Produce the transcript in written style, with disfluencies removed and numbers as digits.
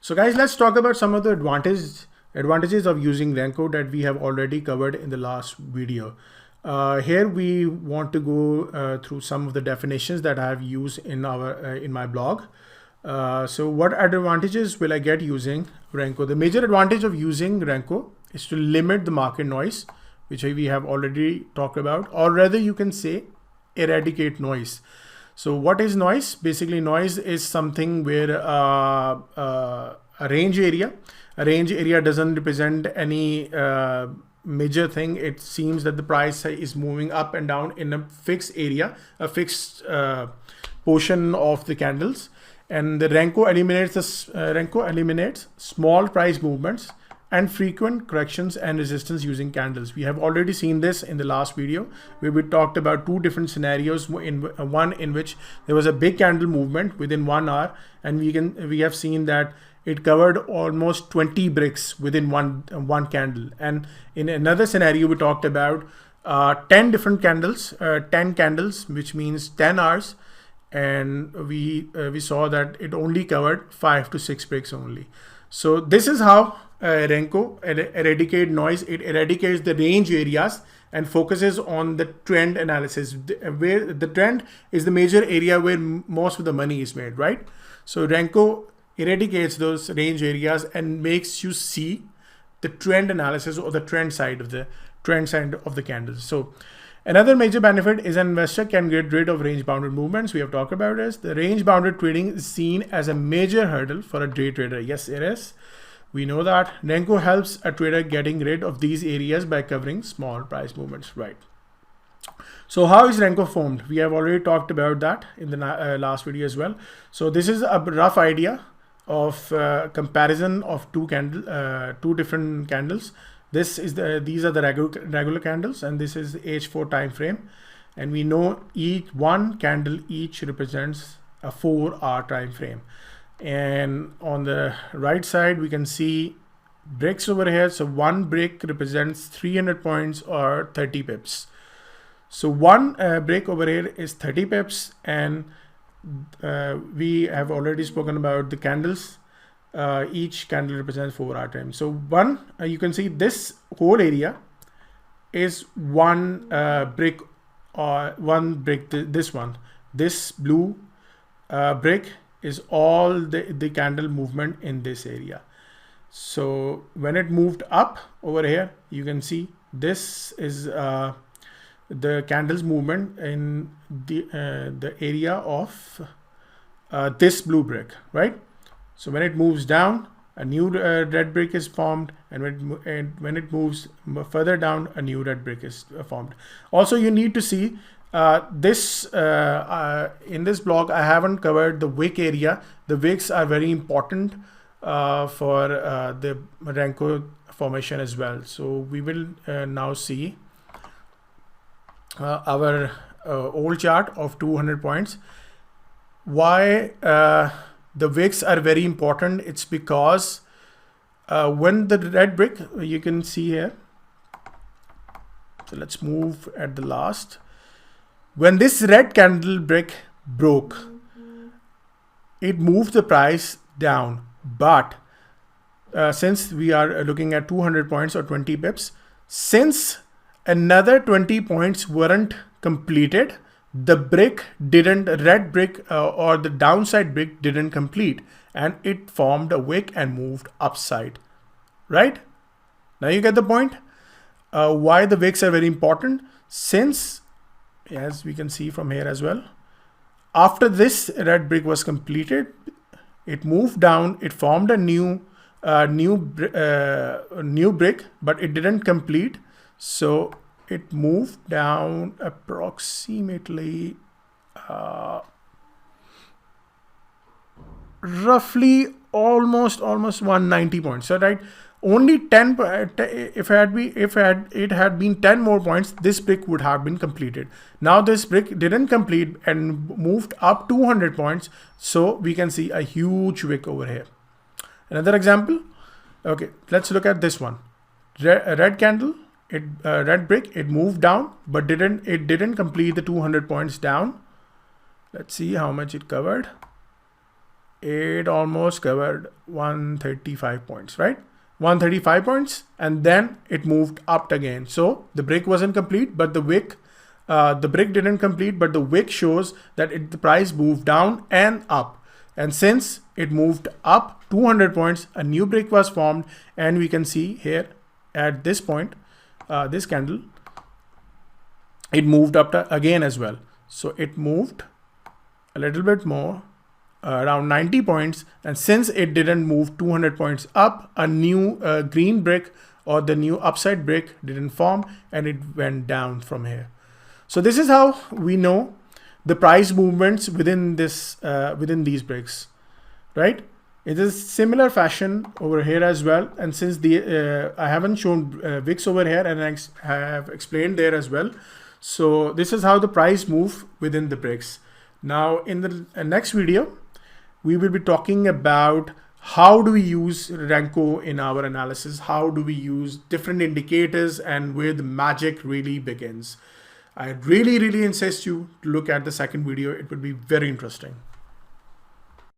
So guys, let's talk about some of the advantages of using Renko that we have already covered in the last video. Here we want to go through some of the definitions that I have used in my blog. So what advantages will I get using Renko? The major advantage of using Renko is to limit the market noise, which we have already talked about, or rather you can say eradicate noise. So what is noise? Basically, noise is something where a range area doesn't represent any major thing. It seems that the price is moving up and down in a fixed area, a fixed portion of the candles. And the Renko eliminates small price movements and frequent corrections and resistance using candles. We have already seen this in the last video where we talked about two different scenarios. One in which there was a big candle movement within 1 hour, and we have seen that it covered almost 20 bricks within one candle. And in another scenario, we talked about 10 different candles, 10 candles, which means 10 hours. And we saw that it only covered 5 to 6 bricks only. So this is how Renko eradicate noise. It eradicates the range areas and focuses on the trend analysis, where the trend is the major area where most of the money is made, right? So Renko eradicates those range areas and makes you see the trend analysis or the trend side of the candles. So another major benefit is an investor can get rid of range bounded movements. We have talked about this. The range bounded trading is seen as a major hurdle for a day trader. Yes, it is. We know that. Renko helps a trader getting rid of these areas by covering small price movements, right? So how is Renko formed? We have already talked about that in the last video as well. So this is a rough idea of comparison of two different candles. These are the regular candles, and this is H4 time frame. And we know one candle each represents a 4-hour time frame. And on the right side, we can see bricks over here. So one brick represents 300 points or 30 pips. So one brick over here is 30 pips, and we have already spoken about the candles. Each candle represents 4-hour time. So you can see this whole area is one brick, or one brick. This blue brick is all the candle movement in this area. So when it moved up over here, you can see this is the candles movement in the area of this blue brick, right? So when it moves down, a new red brick is formed, and when it moves further down, a new red brick is formed. Also, you need to see this in this blog. I haven't covered the wick area. The wicks are very important for the Renko formation as well. So we will now see our old chart of 200 points. Why the wicks are very important? It's because when the red brick, you can see here. So let's move at the last. When this red candle brick broke, it moved the price down. But since we are looking at 200 points or 20 pips, since another 20 points weren't completed, the red brick or the downside brick didn't complete, and it formed a wick and moved upside, right? Now you get the point. Why the wicks are very important? Since, as we can see from here as well, after this red brick was completed, it moved down, it formed a new brick, but it didn't complete. So it moved down approximately roughly almost 190 points. So right, only 10. If it had been 10 more points, this brick would have been completed. Now this brick didn't complete and moved up 200 points. So we can see a huge wick over here. Another example. Okay, let's look at this one. Red candle. Red brick, it moved down, but it didn't complete the 200 points down. Let's see how much it covered. it almost covered 135 points, right? 135 points, and then it moved up again. So the break wasn't complete, but the wick, the break didn't complete, but the wick shows that the price moved down and up. And since it moved up 200 points, a new break was formed, and we can see here at this point, this candle, it moved up again as well. So it moved a little bit more, around 90 points, and since it didn't move 200 points up, a new green brick or the new upside brick didn't form, and it went down from here. So this is how we know the price movements within this within these bricks, right? It is similar fashion over here as well, and since the I haven't shown wicks over here, and I have explained there as well. So this is how the price move within the bricks. Now in the next video, we will be talking about how do we use Renko in our analysis, how do we use different indicators, and where the magic really begins. I really insist you to look at the second video. It would be very interesting.